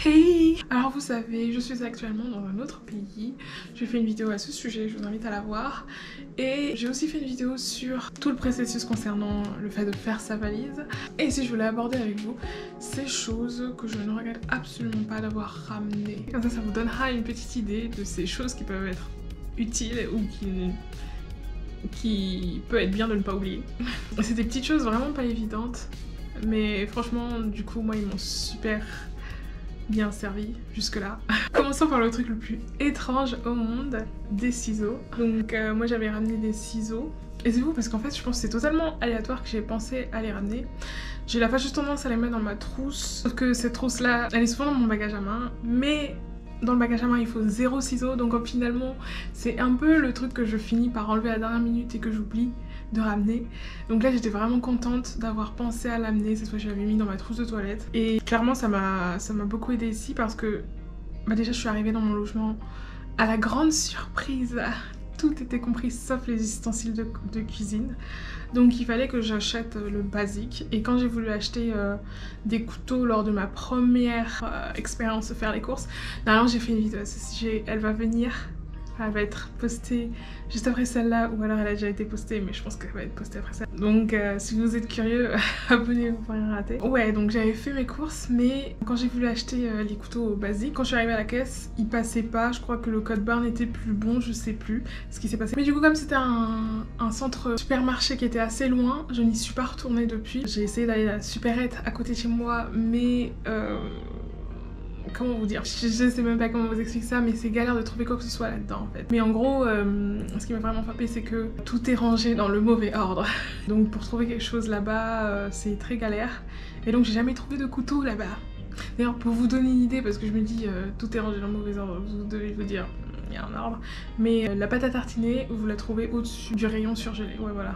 Hey! Alors vous savez, je suis actuellement dans un autre pays. J'ai fait une vidéo à ce sujet, je vous invite à la voir. Et j'ai aussi fait une vidéo sur tout le processus concernant le fait de faire sa valise. Et si je voulais aborder avec vous ces choses que je ne regrette absolument pas d'avoir ramenées. Comme ça vous donnera une petite idée de ces choses qui peuvent être utiles ou qui peut être bien de ne pas oublier. C'est des petites choses vraiment pas évidentes. Mais franchement, du coup, moi, ils m'ont super bien servi jusque là. Commençons par le truc le plus étrange au monde, des ciseaux. Donc moi j'avais ramené des ciseaux. Et c'est fou parce qu'en fait je pense que c'est totalement aléatoire que j'ai pensé à les ramener. J'ai la fâcheuse tendance à les mettre dans ma trousse. Sauf que cette trousse là, elle est souvent dans mon bagage à main. Mais dans le bagage à main il faut 0 ciseaux. Donc finalement c'est un peu le truc que je finis par enlever à la dernière minute et que j'oublie de ramener. Donc là j'étais vraiment contente d'avoir pensé à l'amener. Cette fois je l'avais mis dans ma trousse de toilette. Et clairement ça m'a beaucoup aidé ici parce que déjà je suis arrivée dans mon logement à la grande surprise. Tout était compris sauf les ustensiles de cuisine. Donc il fallait que j'achète le basique. Et quand j'ai voulu acheter des couteaux lors de ma première expérience de faire les courses, normalement j'ai fait une vidéo à ce sujet, elle va venir. Elle va être postée juste après celle-là ou alors elle a déjà été postée mais je pense qu'elle va être postée après ça. Donc si vous êtes curieux, abonnez-vous pour rien rater. Ouais, donc j'avais fait mes courses mais quand j'ai voulu acheter les couteaux basiques, quand je suis arrivée à la caisse, ils passaient pas. Je crois que le code barre n'était plus bon, je sais plus ce qui s'est passé. Mais du coup comme c'était un centre supermarché qui était assez loin, je n'y suis pas retournée depuis. J'ai essayé d'aller à la supérette à côté de chez moi mais comment vous dire, je sais même pas comment vous expliquer ça, mais c'est galère de trouver quoi que ce soit là-dedans en fait. Mais en gros, ce qui m'a vraiment frappé c'est que tout est rangé dans le mauvais ordre. Donc pour trouver quelque chose là-bas, c'est très galère. Et donc j'ai jamais trouvé de couteau là-bas. D'ailleurs pour vous donner une idée, parce que je me dis tout est rangé dans le mauvais ordre, vous devez vous dire il y a un ordre. Mais la pâte à tartiner, vous la trouvez au-dessus du rayon surgelé, ouais voilà.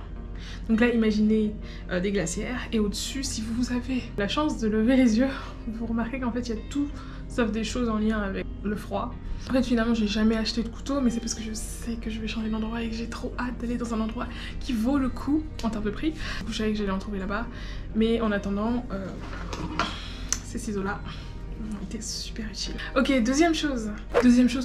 Donc là imaginez des glacières et au-dessus si vous avez la chance de lever les yeux, vous remarquez qu'en fait il y a tout sauf des choses en lien avec le froid. En fait finalement j'ai jamais acheté de couteau mais c'est parce que je sais que je vais changer d'endroit et que j'ai trop hâte d'aller dans un endroit qui vaut le coup en termes de prix. Du coup je savais que j'allais en trouver là-bas mais en attendant ces ciseaux là ont été super utiles. Ok, deuxième chose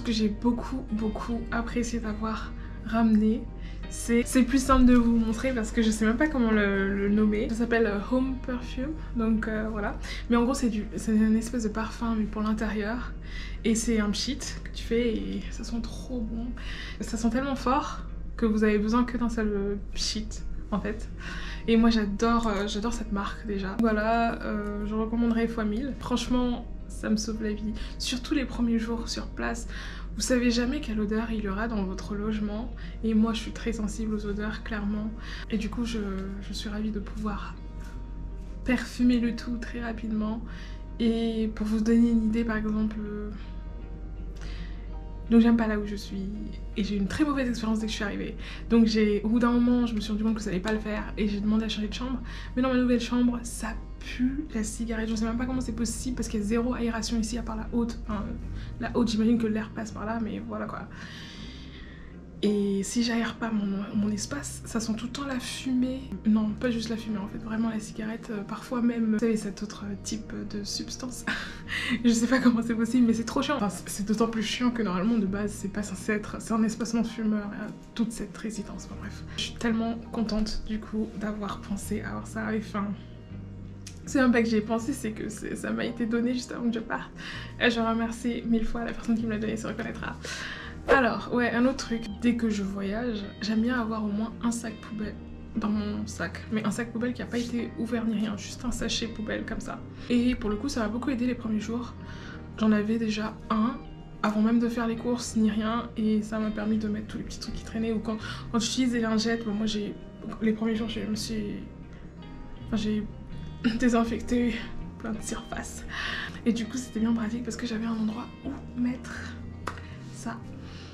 que j'ai beaucoup apprécié d'avoir ramené. C'est plus simple de vous montrer parce que je sais même pas comment le nommer. Ça s'appelle Home Perfume, donc voilà. Mais en gros c'est une espèce de parfum mais pour l'intérieur. Et c'est un pchit que tu fais et ça sent trop bon. Ça sent tellement fort que vous avez besoin que d'un seul pchit en fait. Et moi j'adore cette marque déjà. Voilà, je recommanderais x1000. Franchement ça me sauve la vie. Surtout les premiers jours sur place. Vous savez jamais quelle odeur il y aura dans votre logement et moi je suis très sensible aux odeurs clairement et du coup je suis ravie de pouvoir parfumer le tout très rapidement. Et pour vous donner une idée par exemple, donc j'aime pas là où je suis et j'ai eu une très mauvaise expérience dès que je suis arrivée. Donc au bout d'un moment je me suis rendu compte que ça allait pas le faire et j'ai demandé à changer de chambre. Mais dans ma nouvelle chambre ça pue la cigarette, je sais même pas comment c'est possible parce qu'il y a zéro aération ici à part la haute. Enfin la haute j'imagine que l'air passe par là mais voilà quoi. Et si j'aère pas mon espace, ça sent tout le temps la fumée. Non, pas juste la fumée en fait, vraiment la cigarette, parfois même, vous savez, cet autre type de substance. Je sais pas comment c'est possible, mais c'est trop chiant. Enfin, c'est d'autant plus chiant que normalement de base, c'est pas censé être, c'est un espace non fumeur, toute cette résidence, enfin bref. Je suis tellement contente du coup d'avoir pensé à avoir ça, enfin... C'est même pas que j'y ai pensé, c'est que ça m'a été donné juste avant que je parte. Et je remercie 1000 fois la personne qui me l'a donné, se reconnaîtra. Alors, ouais, un autre truc, dès que je voyage, j'aime bien avoir au moins un sac poubelle dans mon sac. Mais un sac poubelle qui a pas été ouvert ni rien, juste un sachet poubelle comme ça. Et pour le coup, ça m'a beaucoup aidé les premiers jours. J'en avais déjà un avant même de faire les courses ni rien et ça m'a permis de mettre tous les petits trucs qui traînaient ou quand j'utilise les lingettes, bon, moi les premiers jours j'ai désinfecté plein de surfaces. Et du coup c'était bien pratique parce que j'avais un endroit où mettre ça.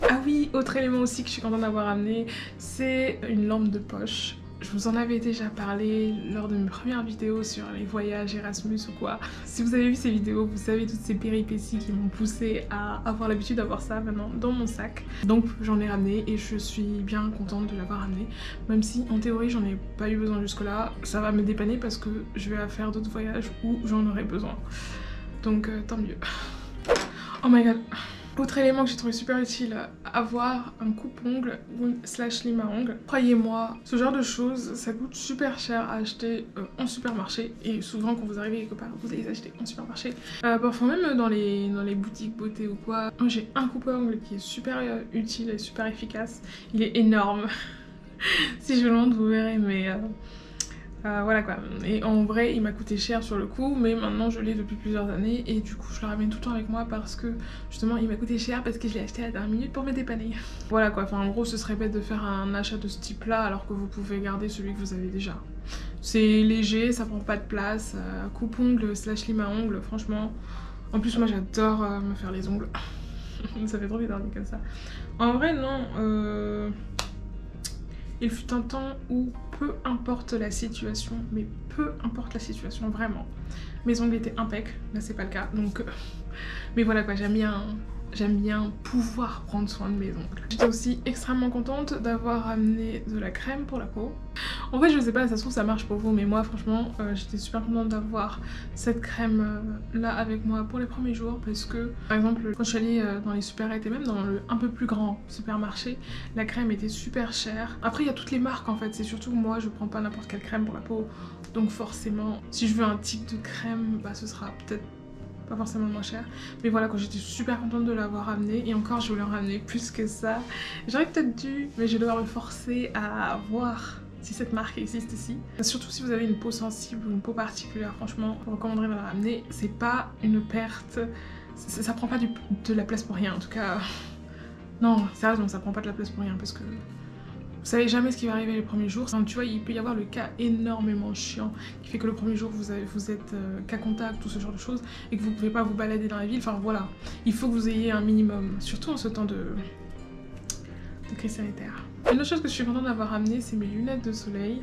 Ah oui, autre élément aussi que je suis contente d'avoir amené, c'est une lampe de poche. Je vous en avais déjà parlé lors de mes premières vidéos sur les voyages Erasmus ou quoi. Si vous avez vu ces vidéos, vous savez toutes ces péripéties qui m'ont poussé à avoir l'habitude d'avoir ça maintenant dans mon sac. Donc j'en ai ramené et je suis bien contente de l'avoir ramené. Même si en théorie j'en ai pas eu besoin jusque là, ça va me dépanner parce que je vais faire d'autres voyages où j'en aurai besoin. Donc tant mieux. Oh my god. Autre élément que j'ai trouvé super utile, avoir un coupe-ongle slash lime à ongles. Croyez-moi, ce genre de choses, ça coûte super cher à acheter en supermarché. Et souvent quand vous arrivez quelque part, vous allez les acheter en supermarché. Parfois même dans les boutiques beauté ou quoi. Moi j'ai un coupe-ongle qui est super utile et super efficace. Il est énorme. Si je le montre, vous verrez, mais... voilà quoi, et en vrai il m'a coûté cher sur le coup, mais maintenant je l'ai depuis plusieurs années et du coup je le ramène tout le temps avec moi parce que justement il m'a coûté cher parce que je l'ai acheté à la dernière minute pour me dépanner. Voilà quoi, enfin en gros ce serait bête de faire un achat de ce type là alors que vous pouvez garder celui que vous avez déjà. C'est léger, ça prend pas de place, coupe-ongle slash lime à ongles, franchement. En plus moi j'adore me faire les ongles, ça fait trop bizarre dit comme ça. En vrai non, il fut un temps où peu importe la situation, mais peu importe la situation, vraiment. Mes ongles étaient impeccables, là c'est pas le cas, donc... Mais voilà quoi, j'aime bien pouvoir prendre soin de mes ongles. J'étais aussi extrêmement contente d'avoir amené de la crème pour la peau. En fait je sais pas, ça se trouve ça marche pour vous, mais moi franchement j'étais super contente d'avoir cette crème là avec moi pour les premiers jours parce que par exemple quand je suis allée dans les supérettes et même dans le un peu plus grand supermarché, la crème était super chère. Après il y a toutes les marques en fait, c'est surtout moi je prends pas n'importe quelle crème pour la peau, donc forcément si je veux un type de crème bah ce sera peut-être pas forcément le moins cher, mais voilà quoi, j'étais super contente de l'avoir ramené et encore je voulais en ramener plus que ça. J'aurais peut-être dû, mais je vais devoir me forcer à voir si cette marque existe ici. Surtout si vous avez une peau sensible ou une peau particulière, franchement je vous recommanderais de la ramener. C'est pas une perte, ça prend pas de la place pour rien en tout cas. Non sérieusement ça prend pas de la place pour rien parce que vous savez jamais ce qui va arriver les premiers jours. Enfin, tu vois, il peut y avoir le cas énormément chiant qui fait que le premier jour vous êtes cas contact, tout ce genre de choses, et que vous pouvez pas vous balader dans la ville. Enfin voilà, il faut que vous ayez un minimum, surtout en ce temps de crise sanitaire. Une autre chose que je suis contente d'avoir ramené, c'est mes lunettes de soleil.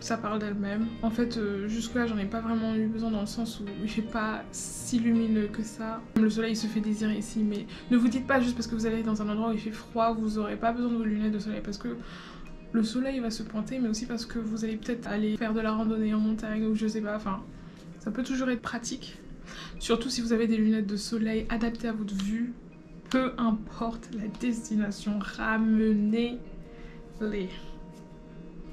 Ça parle d'elle-même. En fait, jusque là, j'en ai pas vraiment eu besoin dans le sens où il fait pas si lumineux que ça. Le soleil se fait désirer ici, mais ne vous dites pas juste parce que vous allez dans un endroit où il fait froid, vous aurez pas besoin de vos lunettes de soleil parce que le soleil va se pointer, mais aussi parce que vous allez peut-être aller faire de la randonnée en montagne ou je sais pas, enfin, ça peut toujours être pratique. Surtout si vous avez des lunettes de soleil adaptées à votre vue, peu importe la destination, ramenez-les.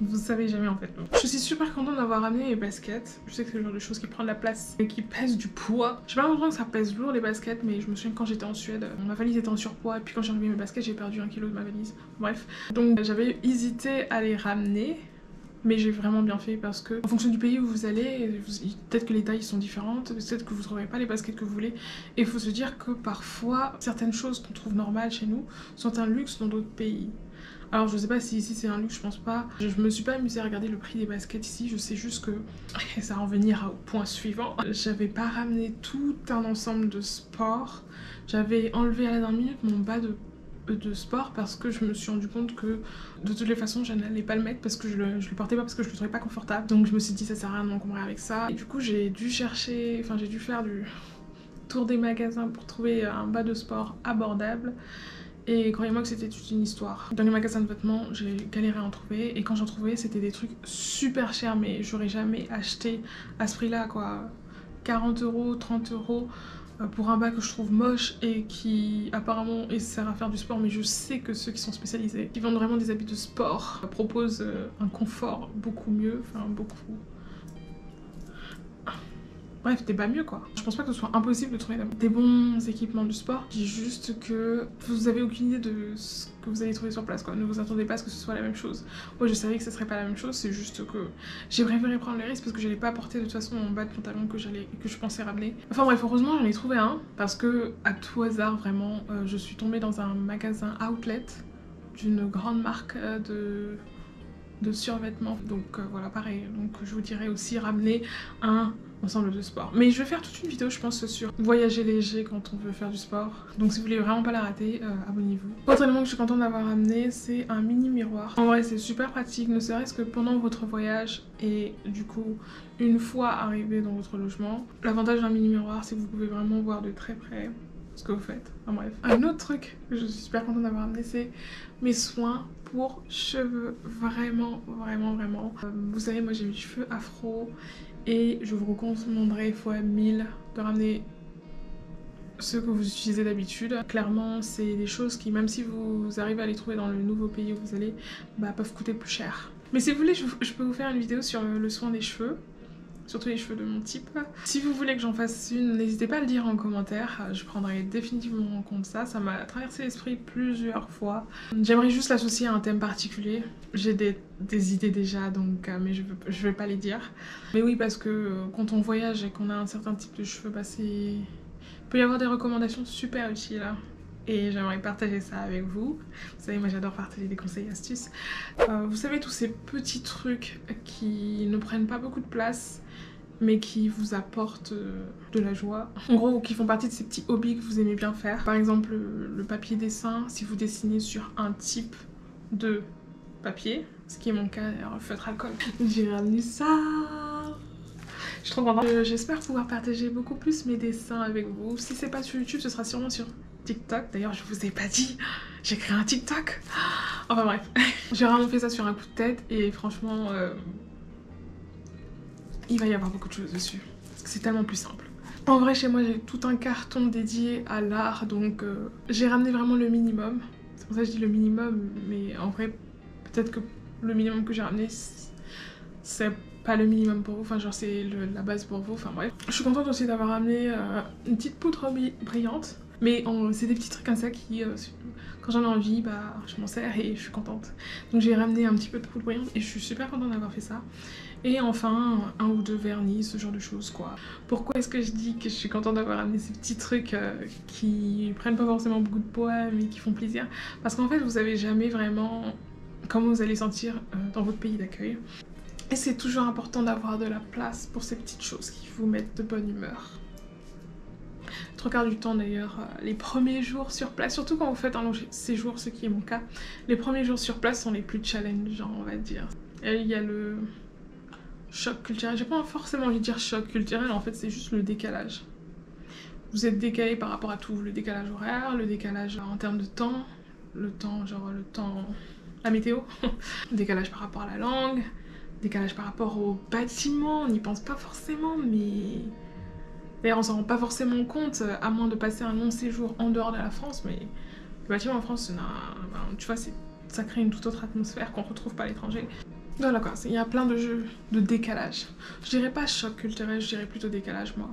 Vous savez jamais en fait. Je suis super contente d'avoir ramené mes baskets. Je sais que c'est le genre de choses qui prend de la place et qui pèse du poids. J'ai pas l'impression que ça pèse lourd les baskets, mais je me souviens quand j'étais en Suède, ma valise était en surpoids et puis quand j'ai enlevé mes baskets j'ai perdu 1 kilo de ma valise. Bref, donc j'avais hésité à les ramener. Mais j'ai vraiment bien fait parce que en fonction du pays où vous allez, peut-être que les tailles sont différentes, peut-être que vous ne trouverez pas les baskets que vous voulez. Et il faut se dire que parfois, certaines choses qu'on trouve normales chez nous sont un luxe dans d'autres pays. Alors je sais pas si ici c'est un luxe, je pense pas. Je me suis pas amusée à regarder le prix des baskets ici, je sais juste que ça va en venir au point suivant. J'avais pas ramené tout un ensemble de sport. J'avais enlevé à la dernière minute mon bas de sport parce que je me suis rendu compte que de toutes les façons je n'allais pas le mettre parce que je le portais pas parce que je le trouvais pas confortable. Donc je me suis dit ça sert à rien de m'encombrer avec ça. Et du coup j'ai dû chercher, enfin j'ai dû faire du tour des magasins pour trouver un bas de sport abordable. Et croyez-moi que c'était toute une histoire. Dans les magasins de vêtements, j'ai galéré à en trouver. Et quand j'en trouvais, c'était des trucs super chers. Mais j'aurais jamais acheté à ce prix-là, quoi. 40 €, 30 € pour un bas que je trouve moche et qui apparemment sert à faire du sport. Mais je sais que ceux qui sont spécialisés, qui vendent vraiment des habits de sport, proposent un confort beaucoup mieux. Enfin, beaucoup... Bref, des bas mieux quoi. Je pense pas que ce soit impossible de trouver des bons équipements de sport. Je dis juste que vous avez aucune idée de ce que vous allez trouver sur place quoi. Ne vous attendez pas à ce que ce soit la même chose. Moi je savais que ce serait pas la même chose, c'est juste que j'ai préféré prendre les risques parce que j'allais pas porter de toute façon mon bas de pantalon que je pensais ramener. Enfin bref, heureusement j'en ai trouvé un parce que à tout hasard vraiment, je suis tombée dans un magasin outlet d'une grande marque de survêtements. Donc voilà pareil, donc je vous dirais aussi ramener un ensemble de sport. Mais je vais faire toute une vidéo je pense sur voyager léger quand on veut faire du sport. Donc si vous voulez vraiment pas la rater, abonnez-vous. Autre élément que je suis contente d'avoir ramené, c'est un mini miroir. En vrai c'est super pratique, ne serait-ce que pendant votre voyage et du coup une fois arrivé dans votre logement. L'avantage d'un mini miroir c'est que vous pouvez vraiment voir de très près ce que vous faites. Enfin bref. Un autre truc que je suis super contente d'avoir ramené, c'est mes soins pour cheveux. Vraiment. Vous savez, moi j'ai eu des cheveux afro et je vous recommanderais fois 1000 de ramener ceux que vous utilisez d'habitude. Clairement, c'est des choses qui, même si vous arrivez à les trouver dans le nouveau pays où vous allez, peuvent coûter plus cher. Mais si vous voulez, je peux vous faire une vidéo sur le soin des cheveux, surtout les cheveux de mon type. Si vous voulez que j'en fasse une, n'hésitez pas à le dire en commentaire, je prendrai définitivement en compte ça. Ça m'a traversé l'esprit plusieurs fois. J'aimerais juste l'associer à un thème particulier. J'ai des idées déjà, donc mais je vais pas les dire. Mais oui, parce que quand on voyage et qu'on a un certain type de cheveux, il peut y avoir des recommandations super utiles. Et j'aimerais partager ça avec vous. Vous savez, moi j'adore partager des conseils et astuces. Vous savez, tous ces petits trucs qui ne prennent pas beaucoup de place, mais qui vous apportent de la joie. En gros, qui font partie de ces petits hobbies que vous aimez bien faire. Par exemple, le papier dessin, si vous dessinez sur un type de papier, ce qui est mon cas, feutre alcool. J'ai ramené ça. Je suis trop contente. J'espère pouvoir partager beaucoup plus mes dessins avec vous. Si c'est pas sur YouTube, ce sera sûrement sur TikTok. D'ailleurs, je vous ai pas dit, j'ai créé un TikTok. Enfin bref, j'ai vraiment fait ça sur un coup de tête et franchement, il va y avoir beaucoup de choses dessus. Parce que c'est tellement plus simple. En vrai, chez moi, j'ai tout un carton dédié à l'art, donc j'ai ramené vraiment le minimum. C'est pour ça que je dis le minimum, mais en vrai, peut-être que le minimum que j'ai ramené, c'est pas le minimum pour vous, enfin genre c'est la base pour vous, enfin bref. Je suis contente aussi d'avoir ramené une petite poudre brillante, mais c'est des petits trucs comme ça qui, quand j'en ai envie, je m'en sers et je suis contente. Donc j'ai ramené un petit peu de poudre brillante et je suis super contente d'avoir fait ça. Et enfin, un ou deux vernis, ce genre de choses quoi. Pourquoi est-ce que je dis que je suis contente d'avoir ramené ces petits trucs qui prennent pas forcément beaucoup de poids mais qui font plaisir? Parce qu'en fait, vous savez jamais vraiment comment vous allez sentir dans votre pays d'accueil. Et c'est toujours important d'avoir de la place pour ces petites choses qui vous mettent de bonne humeur. Le trois quarts du temps d'ailleurs, les premiers jours sur place, surtout quand vous faites un long séjour, ce qui est mon cas, les premiers jours sur place sont les plus challengeants, on va dire. Et il y a le choc culturel, j'ai pas forcément envie de dire choc culturel, en fait c'est juste le décalage. Vous êtes décalé par rapport à tout, le décalage horaire, le décalage en termes de temps, la météo, le décalage par rapport à la langue, décalage par rapport au bâtiment, on n'y pense pas forcément, mais d'ailleurs on s'en rend pas forcément compte, à moins de passer un long séjour en dehors de la France, mais le bâtiment en France, tu vois, ça crée une toute autre atmosphère qu'on retrouve pas à l'étranger. Voilà quoi, il y a plein de jeux de décalage. Je dirais pas choc culturel, je dirais plutôt décalage moi.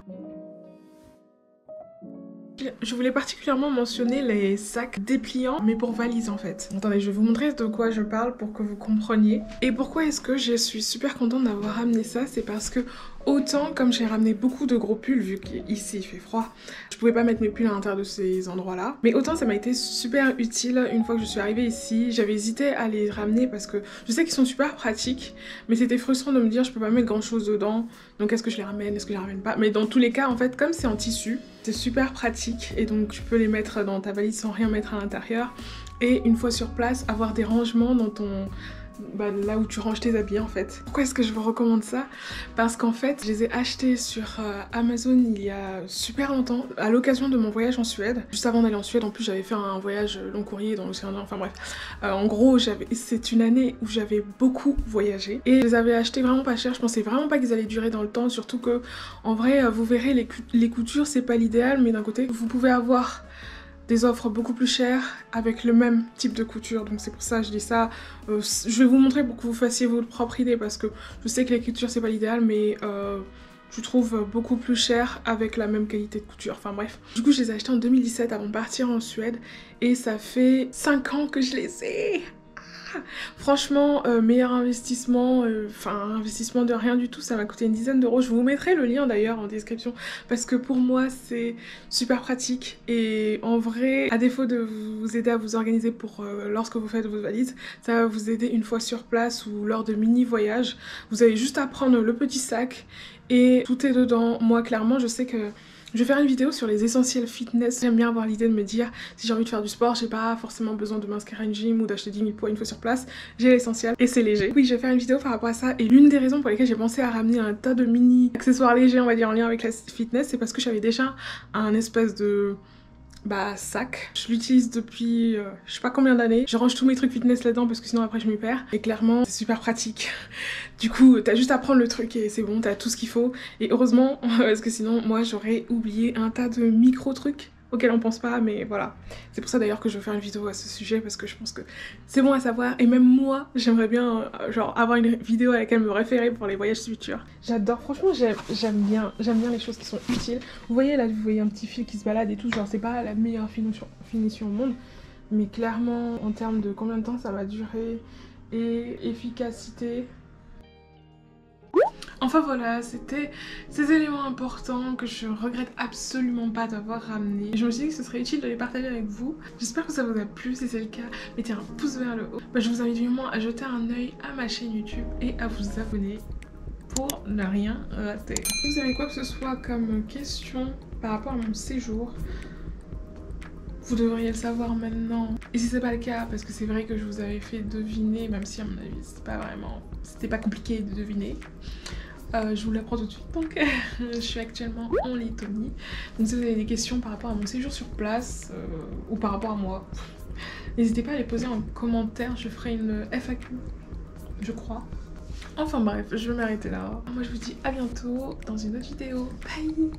Je voulais particulièrement mentionner les sacs dépliants, mais pour valises en fait. Attendez, je vais vous montrer de quoi je parle pour que vous compreniez. Et pourquoi est-ce que je suis super contente d'avoir ramené ça? C'est parce que autant, comme j'ai ramené beaucoup de gros pulls, vu qu'ici il fait froid, je pouvais pas mettre mes pulls à l'intérieur de ces endroits-là. Mais autant ça m'a été super utile une fois que je suis arrivée ici. J'avais hésité à les ramener parce que je sais qu'ils sont super pratiques, mais c'était frustrant de me dire je peux pas mettre grand chose dedans. Donc est-ce que je les ramène, est-ce que je les ramène pas? Mais dans tous les cas, en fait, comme c'est en tissu, c'est super pratique et donc tu peux les mettre dans ta valise sans rien mettre à l'intérieur. Et une fois sur place, avoir des rangements dans ton... là où tu ranges tes habits en fait. Pourquoi est-ce que je vous recommande ça? Parce qu'en fait, je les ai achetés sur Amazon il y a super longtemps, à l'occasion de mon voyage en Suède. Juste avant d'aller en Suède, en plus j'avais fait un voyage long courrier dans l'océan, enfin bref. En gros, c'est une année où j'avais beaucoup voyagé et je les avais achetés vraiment pas cher. Je pensais vraiment pas qu'ils allaient durer dans le temps, surtout que en vrai, vous verrez, les coutures c'est pas l'idéal, mais d'un côté, vous pouvez avoir des offres beaucoup plus chères avec le même type de couture, donc c'est pour ça que je dis ça. Je vais vous montrer pour que vous fassiez votre propre idée parce que je sais que les coutures c'est pas l'idéal, mais je trouve beaucoup plus cher avec la même qualité de couture, enfin bref. Du coup je les ai achetés en 2017 avant de partir en Suède et ça fait 5 ans que je les ai. Franchement, meilleur investissement, investissement de rien du tout, ça m'a coûté une dizaine d'euros. Je vous mettrai le lien d'ailleurs en description parce que pour moi c'est super pratique et en vrai, à défaut de vous aider à vous organiser pour lorsque vous faites vos valises, ça va vous aider une fois sur place ou lors de mini voyages. Vous avez juste à prendre le petit sac et tout est dedans. Moi clairement je sais que je vais faire une vidéo sur les essentiels fitness. J'aime bien avoir l'idée de me dire, si j'ai envie de faire du sport, j'ai pas forcément besoin de m'inscrire à une gym ou d'acheter 10 000 poids une fois sur place. J'ai l'essentiel et c'est léger. Oui, je vais faire une vidéo par rapport à ça. Et l'une des raisons pour lesquelles j'ai pensé à ramener un tas de mini accessoires légers, on va dire, en lien avec la fitness, c'est parce que j'avais déjà un espèce de bah sac. Je l'utilise depuis je sais pas combien d'années. Je range tous mes trucs fitness là-dedans parce que sinon après je m'y perds. Et clairement c'est super pratique. Du coup t'as juste à prendre le truc et c'est bon, t'as tout ce qu'il faut. Et heureusement parce que sinon moi j'aurais oublié un tas de micro trucs auxquels on pense pas, mais voilà. C'est pour ça d'ailleurs que je veux faire une vidéo à ce sujet parce que je pense que c'est bon à savoir. Et même moi j'aimerais bien genre avoir une vidéo à laquelle me référer pour les voyages futurs. J'adore, franchement j'aime bien les choses qui sont utiles. Vous voyez là, vous voyez un petit fil qui se balade et tout, genre c'est pas la meilleure finition au monde, mais clairement en termes de combien de temps ça va durer et efficacité. Enfin voilà, c'était ces éléments importants que je regrette absolument pas d'avoir ramenés. Je me suis dit que ce serait utile de les partager avec vous. J'espère que ça vous a plu. Si c'est le cas, mettez un pouce vers le haut. Je vous invite vivement à jeter un œil à ma chaîne YouTube et à vous abonner pour ne rien rater. Si vous avez quoi que ce soit comme question par rapport à mon séjour, vous devriez le savoir maintenant. Et si c'est pas le cas, parce que c'est vrai que je vous avais fait deviner, même si à mon avis c'était pas compliqué de deviner. Je vous l'apprends tout de suite, donc je suis actuellement en Lettonie. Donc si vous avez des questions par rapport à mon séjour sur place ou par rapport à moi, n'hésitez pas à les poser en commentaire, je ferai une FAQ, je crois. Enfin bref, je vais m'arrêter là. Moi je vous dis à bientôt dans une autre vidéo. Bye!